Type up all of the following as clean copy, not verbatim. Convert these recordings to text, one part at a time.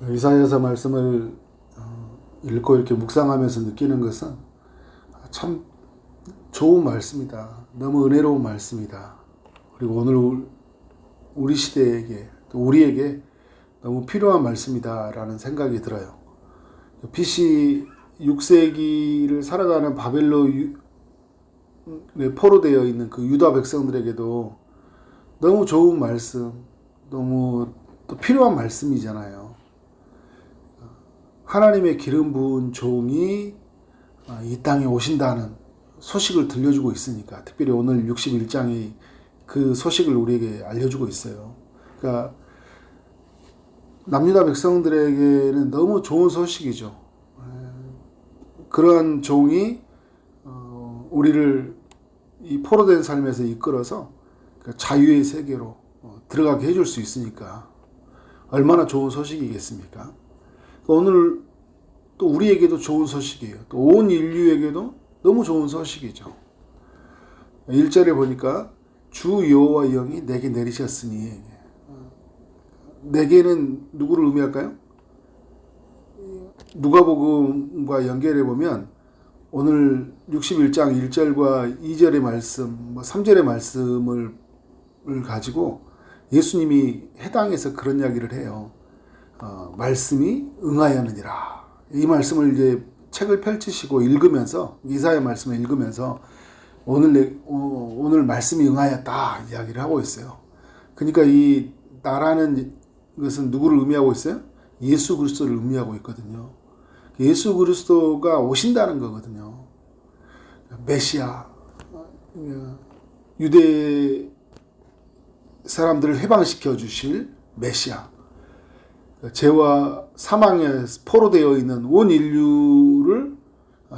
이사야서 말씀을 읽고 이렇게 묵상하면서 느끼는 것은 참 좋은 말씀이다. 너무 은혜로운 말씀이다. 그리고 오늘 우리 시대에게 또 우리에게 너무 필요한 말씀이다라는 생각이 들어요. BC 6세기를 살아가는 바벨론에 포로되어 있는 그 유다 백성들에게도 너무 좋은 말씀, 너무 또 필요한 말씀이잖아요. 하나님의 기름 부은 종이 이 땅에 오신다는 소식을 들려주고 있으니까, 특별히 오늘 61장이 그 소식을 우리에게 알려주고 있어요. 그러니까 남유다 백성들에게는 너무 좋은 소식이죠. 그러한 종이 우리를 이 포로된 삶에서 이끌어서 자유의 세계로 들어가게 해줄 수 있으니까 얼마나 좋은 소식이겠습니까? 오늘 또 우리에게도 좋은 소식이에요. 또 온 인류에게도 너무 좋은 소식이죠. 1절에 보니까 주 여호와 영이 내게 내리셨으니, 내게는 누구를 의미할까요? 누가복음과 연결해 보면 오늘 61장 1절과 2절의 말씀, 3절의 말씀을 가지고 예수님이 해당해서 그런 이야기를 해요. 말씀이 응하였느니라. 이 말씀을 이제 책을 펼치시고 읽으면서, 이사야 말씀을 읽으면서 오늘 말씀이 응하였다 이야기를 하고 있어요. 그러니까 이 나라는 것은 누구를 의미하고 있어요? 예수 그리스도를 의미하고 있거든요. 예수 그리스도가 오신다는 거거든요. 메시아, 유대 사람들을 해방시켜 주실 메시아, 죄와 사망에 포로되어 있는 온 인류를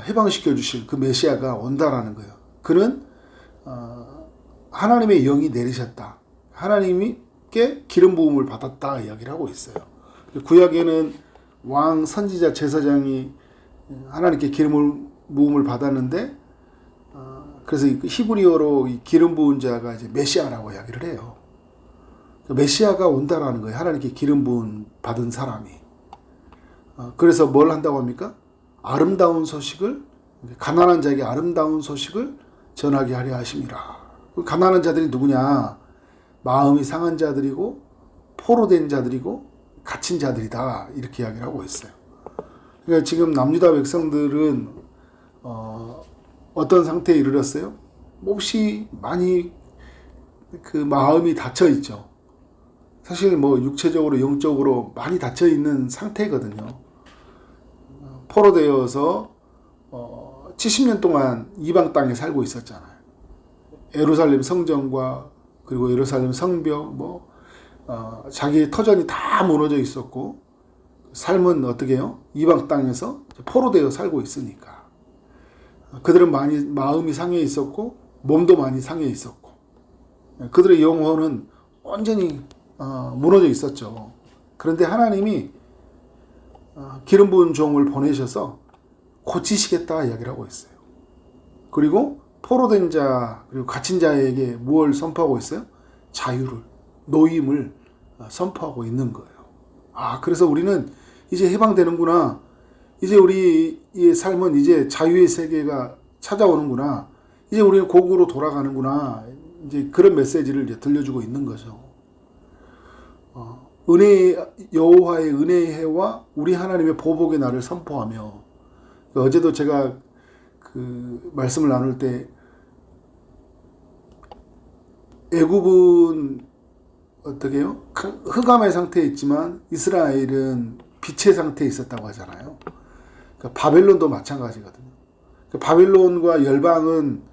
해방시켜 주실 그 메시아가 온다라는 거예요. 그는 하나님의 영이 내리셨다. 하나님께 기름 부음을 받았다 이야기를 하고 있어요. 구약에는 왕, 선지자, 제사장이 하나님께 기름 부음을 받았는데, 그래서 히브리어로 이 기름 부은 자가 이제 메시아라고 이야기를 해요. 메시아가 온다라는 거예요. 하나님께 기름 부은 받은 사람이. 그래서 뭘 한다고 합니까? 아름다운 소식을, 가난한 자에게 아름다운 소식을 전하게 하려 하심이라. 가난한 자들이 누구냐? 마음이 상한 자들이고 포로된 자들이고 갇힌 자들이다, 이렇게 이야기를 하고 있어요. 그러니까 지금 남유다 백성들은 어떤 상태에 이르렀어요? 몹시 많이 그 마음이 닫혀 있죠. 사실 뭐 육체적으로 영적으로 많이 닫혀 있는 상태거든요. 포로되어서 70년 동안 이방 땅에 살고 있었잖아요. 예루살렘 성전과 그리고 예루살렘 성벽, 자기의 터전이 다 무너져 있었고, 삶은 어떻게 해요? 이방 땅에서 포로되어 살고 있으니까. 그들은 많이 마음이 상해 있었고, 몸도 많이 상해 있었고, 그들의 영혼은 완전히 무너져 있었죠. 그런데 하나님이 기름 부은 종을 보내셔서 고치시겠다 이야기를 하고 있어요. 그리고 포로된 자, 그리고 갇힌 자에게 무엇을 선포하고 있어요? 자유를, 노임을 선포하고 있는 거예요. 그래서 우리는 이제 해방되는구나. 이제 우리의 삶은 이제 자유의 세계가 찾아오는구나. 이제 우리는 고국으로 돌아가는구나. 이제 그런 메시지를 이제 들려주고 있는 거죠. 여호와의 은혜의 해와 우리 하나님의 보복의 날을 선포하며, 어제도 제가 그 말씀을 나눌 때 애굽은 어떻게 해요? 흑암의 상태에 있지만 이스라엘은 빛의 상태에 있었다고 하잖아요. 그러니까 바벨론도 마찬가지거든요. 바벨론과 열방은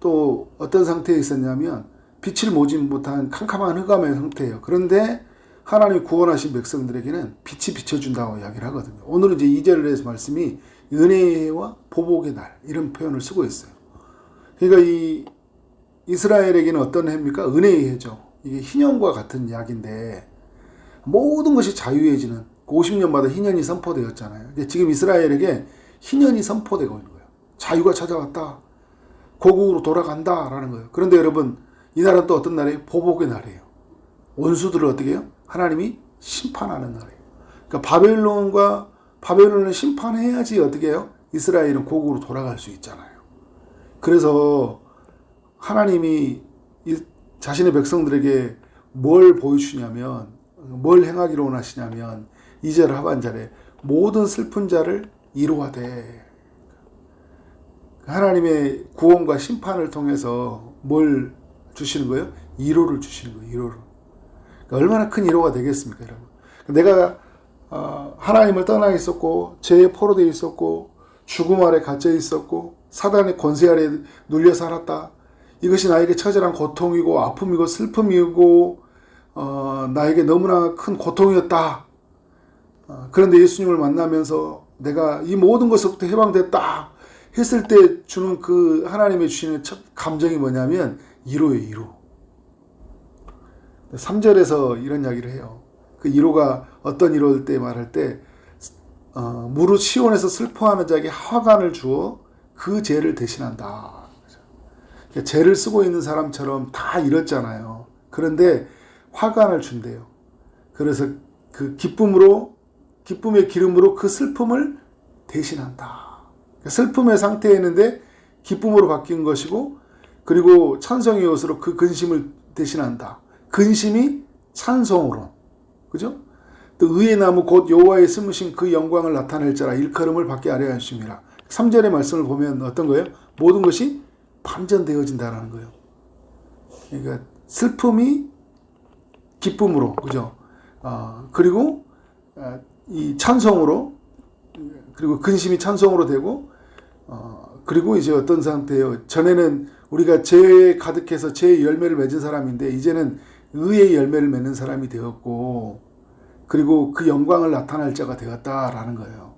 또 어떤 상태에 있었냐면 빛을 모지 못한 캄캄한 흑암의 상태예요. 그런데 하나님이 구원하신 백성들에게는 빛이 비춰준다고 이야기를 하거든요. 오늘은 이제 2절에서 말씀이 은혜와 보복의 날, 이런 표현을 쓰고 있어요. 그러니까 이 이스라엘에게는 어떤 해입니까? 은혜의 해죠. 이게 희년과 같은 이야기인데, 모든 것이 자유해지는 50년마다 희년이 선포되었잖아요. 근데 지금 이스라엘에게 희년이 선포되고 있는 거예요. 자유가 찾아왔다. 고국으로 돌아간다라는 거예요. 그런데 여러분, 이 날은 또 어떤 날이에요? 보복의 날이에요. 원수들을 어떻게 해요? 하나님이 심판하는 날이에요. 그러니까 바벨론을 심판해야지 어떻게 해요? 이스라엘은 고국으로 돌아갈 수 있잖아요. 그래서 하나님이 자신의 백성들에게 뭘 보여주냐면, 뭘 행하기로 원하시냐면 2절 하반절에 모든 슬픈 자를 이루하되, 하나님의 구원과 심판을 통해서 뭘 주시는 거예요? 위로를 주시는 거예요. 위로를. 그러니까 얼마나 큰 위로가 되겠습니까, 여러분? 내가 하나님을 떠나 있었고 죄에 포로되어 있었고 죽음 아래 갇혀 있었고 사단의 권세 아래 눌려 살았다. 이것이 나에게 처절한 고통이고 아픔이고 슬픔이고 나에게 너무나 큰 고통이었다. 그런데 예수님을 만나면서 내가 이 모든 것으로부터 해방됐다 했을 때 주는 그 하나님의 주시는 첫 감정이 뭐냐면 위로예요. 위로. 3절에서 이런 이야기를 해요. 그 위로가 어떤 위로일 때 말할 때 무릇 시온에서 슬퍼하는 자에게 화관을 주어 그 죄를 대신한다. 죄를 쓰고 있는 사람처럼 다 잃었잖아요. 그런데 화관을 준대요. 그래서 그 기쁨의 기름으로 그 슬픔을 대신한다. 슬픔의 상태에 있는데 기쁨으로 바뀐 것이고, 그리고 찬송의 옷으로 그 근심을 대신한다. 근심이 찬송으로, 그죠? 또 의의 나무 곧 여호와의 심으신 그 영광을 나타낼 자라 일컬음을 받게 하려 하심이라. 3절의 말씀을 보면 어떤 거예요? 모든 것이 반전되어진다라는 거예요. 그러니까 슬픔이 기쁨으로, 그죠? 그리고 이 찬송으로, 그리고 근심이 찬송으로 되고, 그리고 이제 어떤 상태예요? 전에는 우리가 죄에 가득해서 죄의 열매를 맺은 사람인데 이제는 의의 열매를 맺는 사람이 되었고, 그리고 그 영광을 나타낼 자가 되었다라는 거예요.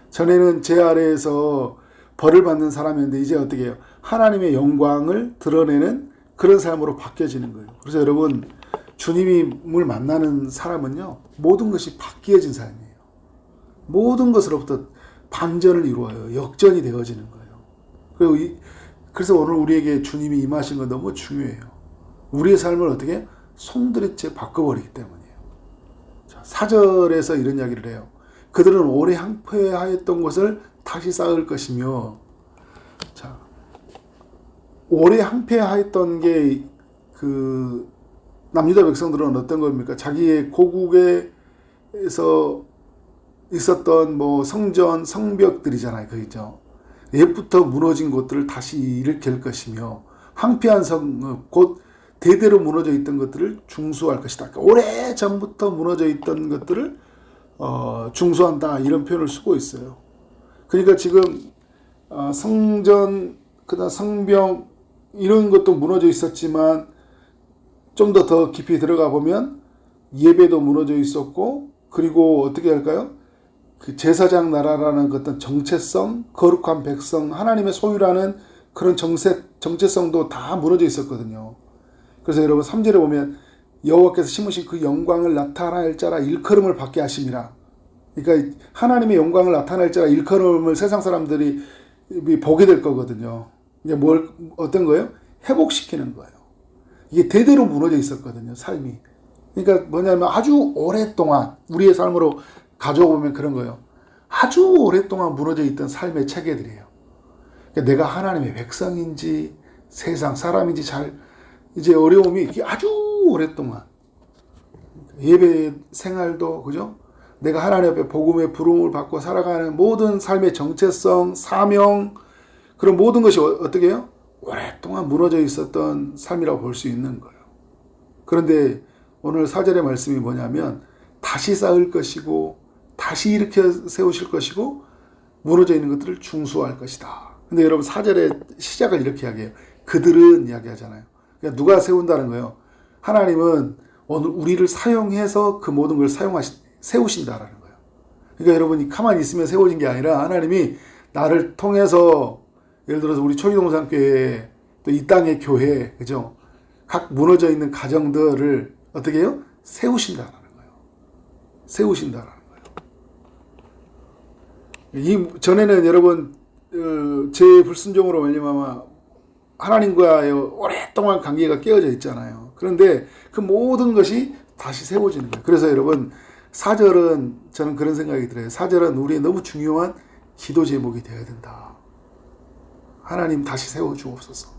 전에는 죄 아래에서 벌을 받는 사람이었는데 이제 어떻게 해요? 하나님의 영광을 드러내는 그런 삶으로 바뀌어지는 거예요. 그래서 여러분, 주님을 만나는 사람은요, 모든 것이 바뀌어진 삶이에요. 모든 것으로부터 반전을 이루어요. 역전이 되어지는 거예요. 그래서 오늘 우리에게 주님이 임하신 건 너무 중요해요. 우리의 삶을 어떻게 송두리째 바꿔버리기 때문이에요. 자, 4절에서 이런 이야기를 해요. 그들은 오래 항폐하였던 것을 다시 쌓을 것이며, 자, 오래 항폐하였던 게 그 남유다 백성들은 어떤 겁니까? 자기의 고국에서 있었던 뭐 성전, 성벽들이잖아요. 그죠? 옛부터 무너진 곳들을 다시 일으킬 것이며, 항폐한 성, 곧 대대로 무너져 있던 것들을 중수할 것이다. 그러니까 오래 전부터 무너져 있던 것들을 중수한다, 이런 표현을 쓰고 있어요. 그러니까 지금 성전, 그다음 성벽 이런 것도 무너져 있었지만 좀 더 깊이 들어가 보면 예배도 무너져 있었고, 그리고 어떻게 할까요? 그 제사장 나라라는 어떤 정체성, 거룩한 백성, 하나님의 소유라는 그런 정체성도 다 무너져 있었거든요. 그래서 여러분 3절에 보면 여호와께서 심으신 그 영광을 나타낼 자라 일컬음을 받게 하심이라. 그러니까 하나님의 영광을 나타낼 자라 일컬음을 세상 사람들이 보게 될 거거든요. 이게 어떤 거예요? 회복시키는 거예요. 이게 대대로 무너져 있었거든요, 삶이. 그러니까 뭐냐면 아주 오랫동안 우리의 삶으로 가져오면 그런 거예요. 아주 오랫동안 무너져 있던 삶의 체계들이에요. 그러니까 내가 하나님의 백성인지 세상 사람인지 이제 어려움이 아주 오랫동안, 예배 생활도, 그죠? 내가 하나님 앞에 복음의 부름을 받고 살아가는 모든 삶의 정체성, 사명, 그런 모든 것이 어떻게 해요? 오랫동안 무너져 있었던 삶이라고 볼 수 있는 거예요. 그런데 오늘 4절의 말씀이 뭐냐면 다시 쌓을 것이고 다시 일으켜 세우실 것이고 무너져 있는 것들을 중수할 것이다. 근데 여러분 4절의 시작을 이렇게 이야기해요. 그들은 이야기하잖아요. 그러니까 누가 세운다는 거예요? 하나님은 오늘 우리를 사용해서 그 모든 걸 세우신다라는 거예요. 그러니까 여러분이 가만히 있으면 세워진 게 아니라 하나님이 나를 통해서, 예를 들어서 우리 초기동산교회, 또 이 땅의 교회, 그죠? 각 무너져 있는 가정들을 어떻게 해요? 세우신다라는 거예요. 세우신다라는 거예요. 전에는 여러분, 제 불순종으로 말미암아 하나님과의 오랫동안 관계가 깨어져 있잖아요. 그런데 그 모든 것이 다시 세워지는 거예요. 그래서 여러분, 사절은 저는 그런 생각이 들어요. 사절은 우리의 너무 중요한 기도 제목이 되어야 된다. 하나님 다시 세워주옵소서.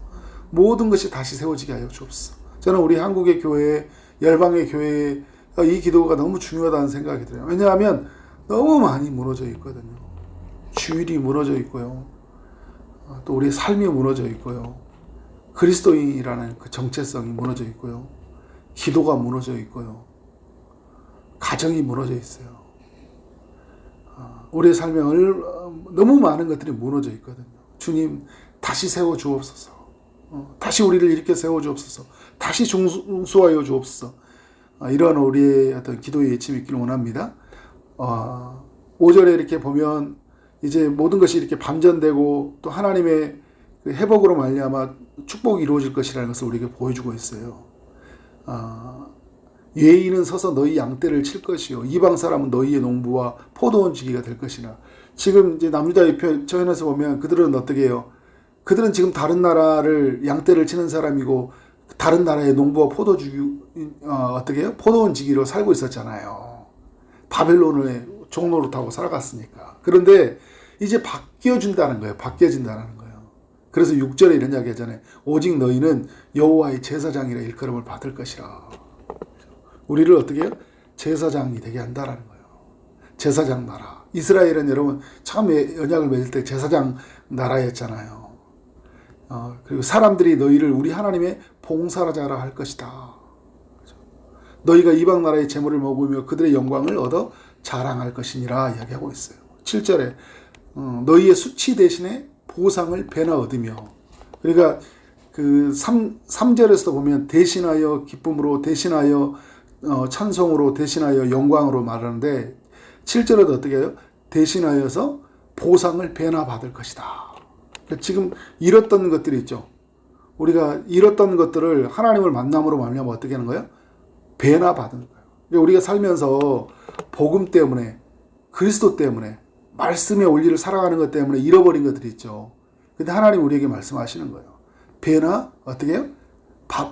모든 것이 다시 세워지게 하여 주옵소서. 저는 우리 한국의 교회, 열방의 교회에 이 기도가 너무 중요하다는 생각이 들어요. 왜냐하면 너무 많이 무너져 있거든요. 주일이 무너져 있고요. 또 우리의 삶이 무너져 있고요. 그리스도인이라는 그 정체성이 무너져 있고요. 기도가 무너져 있고요. 가정이 무너져 있어요. 우리의 삶에 너무 많은 것들이 무너져 있거든요. 주님 다시 세워 주옵소서. 다시 우리를 이렇게 세워 주옵소서. 다시 중수하여 주옵소서. 이러한 우리의 어떤 기도의 예침이 있기를 원합니다. 5절에 이렇게 보면 이제 모든 것이 이렇게 반전되고 또 하나님의 그 회복으로 말미암아 축복이 이루어질 것이라는 것을 우리에게 보여주고 있어요. 예인은 서서 너희 양떼를 칠 것이요 이방 사람은 너희의 농부와 포도원 지기가 될 것이나. 지금 이제 남유다의 표현에서 보면 그들은 어떻게 해요? 그들은 지금 다른 나라를 양떼를 치는 사람이고 다른 나라의 농부와 어떻게 해요? 포도원 지기로 살고 있었잖아요. 바벨론의 종로로 타고 살아갔으니까. 그런데 이제 바뀌어진다는 거예요. 바뀌어진다는 거예요. 그래서 6절에 이런 이야기 하잖아요. 오직 너희는 여호와의 제사장이라 일컬음을 받을 것이라. 우리를 어떻게 해요? 제사장이 되게 한다라는 거예요. 제사장 나라. 이스라엘은 여러분 처음에 언약을 맺을 때 제사장 나라였잖아요. 그리고 사람들이 너희를 우리 하나님의 봉사자라 할 것이다. 너희가 이방 나라의 재물을 먹으며 그들의 영광을 얻어 자랑할 것이니라 이야기하고 있어요. 7절에 너희의 수치 대신에 보상을 배나 얻으며. 그러니까 그 3절에서도 보면 대신하여 기쁨으로, 대신하여 찬송으로, 대신하여 영광으로 말하는데 7절에도 어떻게 해요? 대신하여서 보상을 배나 받을 것이다. 그러니까 지금 잃었던 것들이 있죠. 우리가 잃었던 것들을 하나님을 만남으로 말미암아 어떻게 하는 거예요? 배나 받은 거예요. 그러니까 우리가 살면서 복음 때문에, 그리스도 때문에, 말씀의 원리를 살아가는 것 때문에 잃어버린 것들이 있죠. 근데 하나님 우리에게 말씀하시는 거예요. 배나 어떻게 해요?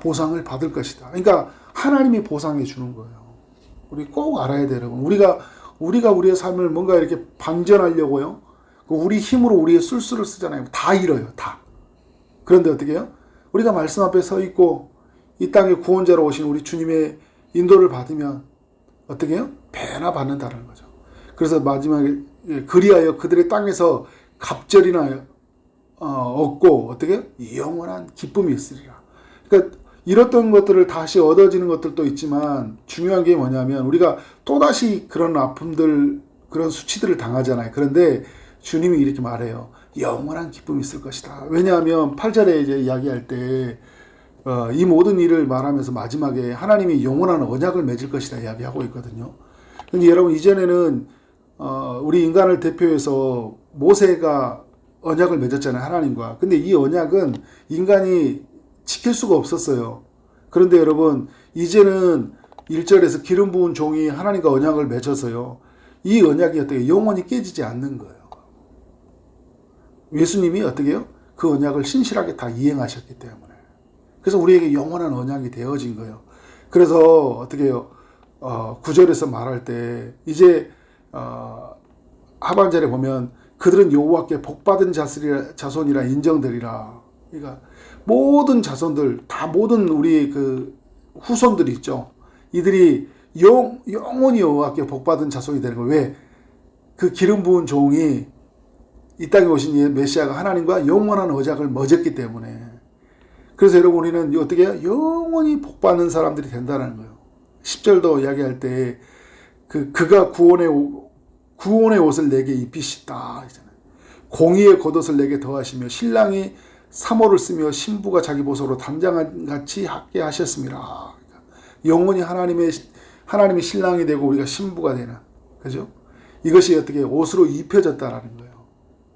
보상을 받을 것이다. 그러니까 하나님이 보상해 주는 거예요. 우리 꼭 알아야 돼요, 여러분. 우리가 우리의 삶을 뭔가 이렇게 반전하려고요. 우리 힘으로 우리의 술수를 쓰잖아요. 다 잃어요, 다. 그런데 어떻게 해요? 우리가 말씀 앞에 서 있고 이 땅에 구원자로 오신 우리 주님의 인도를 받으면 어떻게 해요? 배나 받는다는 거죠. 그래서 마지막에 그리하여 그들의 땅에서 갑절이나 얻고 어떻게 해요? 영원한 기쁨이 있으리라. 그러니까 잃었던 것들을 다시 얻어지는 것들도 있지만 중요한 게 뭐냐면 우리가 또다시 그런 아픔들, 그런 수치들을 당하잖아요. 그런데 주님이 이렇게 말해요. 영원한 기쁨이 있을 것이다. 왜냐하면 8절에 이제 이야기할 때 이 모든 일을 말하면서 마지막에 하나님이 영원한 언약을 맺을 것이다 이야기하고 있거든요. 근데 여러분 이전에는 우리 인간을 대표해서 모세가 언약을 맺었잖아요. 하나님과. 근데 이 언약은 인간이 지킬 수가 없었어요. 그런데 여러분 이제는 1절에서 기름 부은 종이 하나님과 언약을 맺어서요. 이 언약이 어떻게 영원히 깨지지 않는 거예요. 예수님이 어떻게 해요? 그 언약을 신실하게 다 이행하셨기 때문에. 그래서 우리에게 영원한 언약이 되어진 거예요. 그래서 어떻게 해요? 9절에서 말할 때 이제 하반절에 보면 그들은 여호와께 복받은 자손이라 인정되리라. 그러니까 모든 자손들, 다 모든 우리 그 후손들이 있죠. 이들이 영원히 여호와께 복받은 자손이 되는 거예요. 왜? 그 기름 부은 종이 이 땅에 오신 메시아가 하나님과 영원한 언약을 맺었기 때문에. 그래서 여러분 우리는 어떻게 해요? 영원히 복받는 사람들이 된다는 거예요. 10절도 이야기할 때 그가 구원의 옷을 내게 입히시다. 공의의 겉옷을 내게 더하시며 신랑이 사모를 쓰며 신부가 자기 보석으로 담장같이 함께 하셨습니다. 영원히 하나님이 신랑이 되고 우리가 신부가 되는, 그죠? 이것이 어떻게 옷으로 입혀졌다라는 거예요.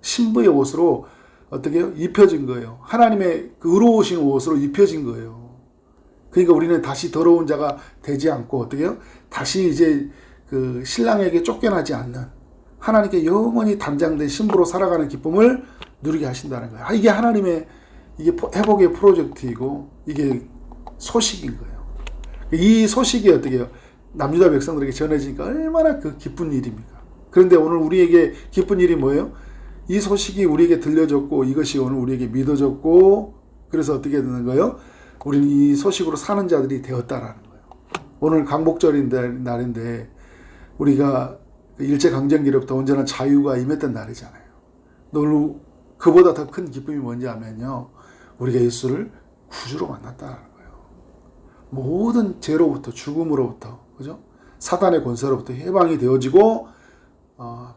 신부의 옷으로 어떻게 해요? 입혀진 거예요. 하나님의 그 의로우신 옷으로 입혀진 거예요. 그러니까 우리는 다시 더러운 자가 되지 않고 어떻게 해요? 다시 이제 그 신랑에게 쫓겨나지 않는 하나님께 영원히 단장된 신부로 살아가는 기쁨을 누리게 하신다는 거예요. 이게 하나님의 이게 회복의 프로젝트이고 이게 소식인 거예요. 이 소식이 어떻게 해요? 남유다 백성들에게 전해지니까 얼마나 그 기쁜 일입니까? 그런데 오늘 우리에게 기쁜 일이 뭐예요? 이 소식이 우리에게 들려졌고 이것이 오늘 우리에게 믿어졌고 그래서 어떻게 되는 거예요? 우리는 이 소식으로 사는 자들이 되었다라는 거예요. 오늘 강복절인 날인데 우리가 일제강점기로부터 온전한 자유가 임했던 날이잖아요. 오늘 그보다 더 큰 기쁨이 뭔지 하면요. 우리가 예수를 구주로 만났다는 거예요. 모든 죄로부터 죽음으로부터 그죠? 사단의 권세로부터 해방이 되어지고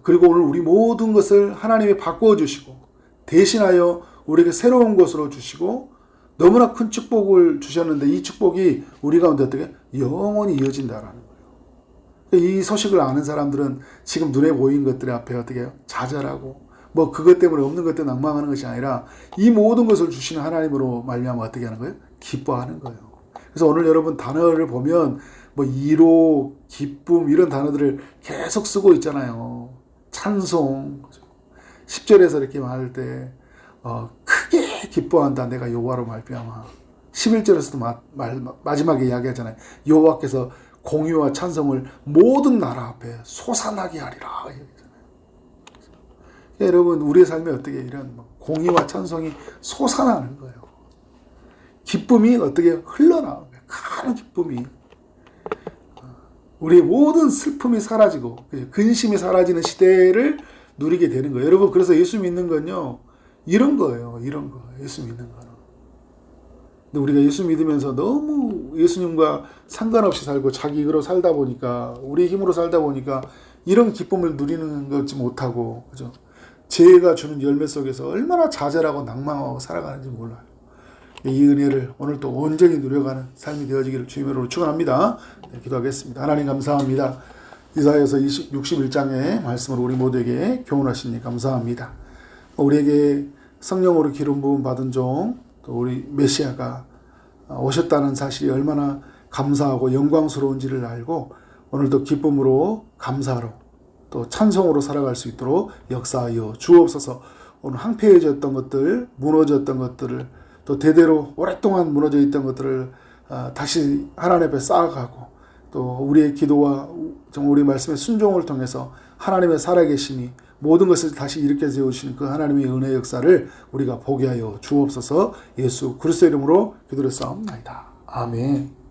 그리고 오늘 우리 모든 것을 하나님이 바꾸어 주시고 대신하여 우리에게 새로운 것으로 주시고 너무나 큰 축복을 주셨는데 이 축복이 우리 가운데 어떻게 영원히 이어진다라는 거예요. 이 소식을 아는 사람들은 지금 눈에 보이는 것들 앞에 어떻게 해요? 좌절하고 뭐 그것 때문에 없는 것 때문에 낭망하는 것이 아니라 이 모든 것을 주시는 하나님으로 말미암아 어떻게 하는 거예요? 기뻐하는 거예요. 그래서 오늘 여러분 단어를 보면 뭐 이로, 기쁨 이런 단어들을 계속 쓰고 있잖아요. 찬송 10절에서 이렇게 말할 때 크게 기뻐한다 내가 여호와로 말미암아. 11절에서도 마지막에 이야기하잖아요. 여호와께서 공유와 찬송을 모든 나라 앞에 솟아나게 하리라. 여러분 우리의 삶에 어떻게 이런 공의와 찬송이 솟아나는 거예요. 기쁨이 어떻게 흘러나오는 거예요. 큰 기쁨이. 우리의 모든 슬픔이 사라지고 근심이 사라지는 시대를 누리게 되는 거예요. 여러분 그래서 예수 믿는 건요. 이런 거예요. 이런 거. 예수 믿는 거는. 근데 우리가 예수 믿으면서 너무 예수님과 상관없이 살고 자기 의로 살다 보니까 우리 힘으로 살다 보니까 이런 기쁨을 누리는 것지 못하고 그죠? 죄가 주는 열매 속에서 얼마나 좌절하고 낭망하고 살아가는지 몰라요. 이 은혜를 오늘 또 온전히 누려가는 삶이 되어지기를 주님으로 축원합니다. 네, 기도하겠습니다. 하나님 감사합니다. 이사야서 61장의 말씀을 우리 모두에게 교훈하시니 감사합니다. 우리에게 성령으로 기름 부음 받은 종, 또 우리 메시아가 오셨다는 사실이 얼마나 감사하고 영광스러운지를 알고 오늘도 기쁨으로 감사로 또 찬송으로 살아갈 수 있도록 역사하여 주옵소서. 오늘 황폐해졌던 것들, 무너졌던 것들을 또 대대로 오랫동안 무너져 있던 것들을 다시 하나님 앞에 쌓아가고 또 우리의 기도와 우리 말씀의 순종을 통해서 하나님의 살아계심이 모든 것을 다시 일으켜 세우시는 그 하나님의 은혜 역사를 우리가 보게 하여 주옵소서. 예수 그리스도 이름으로 기도를 싸움나이다. 아멘.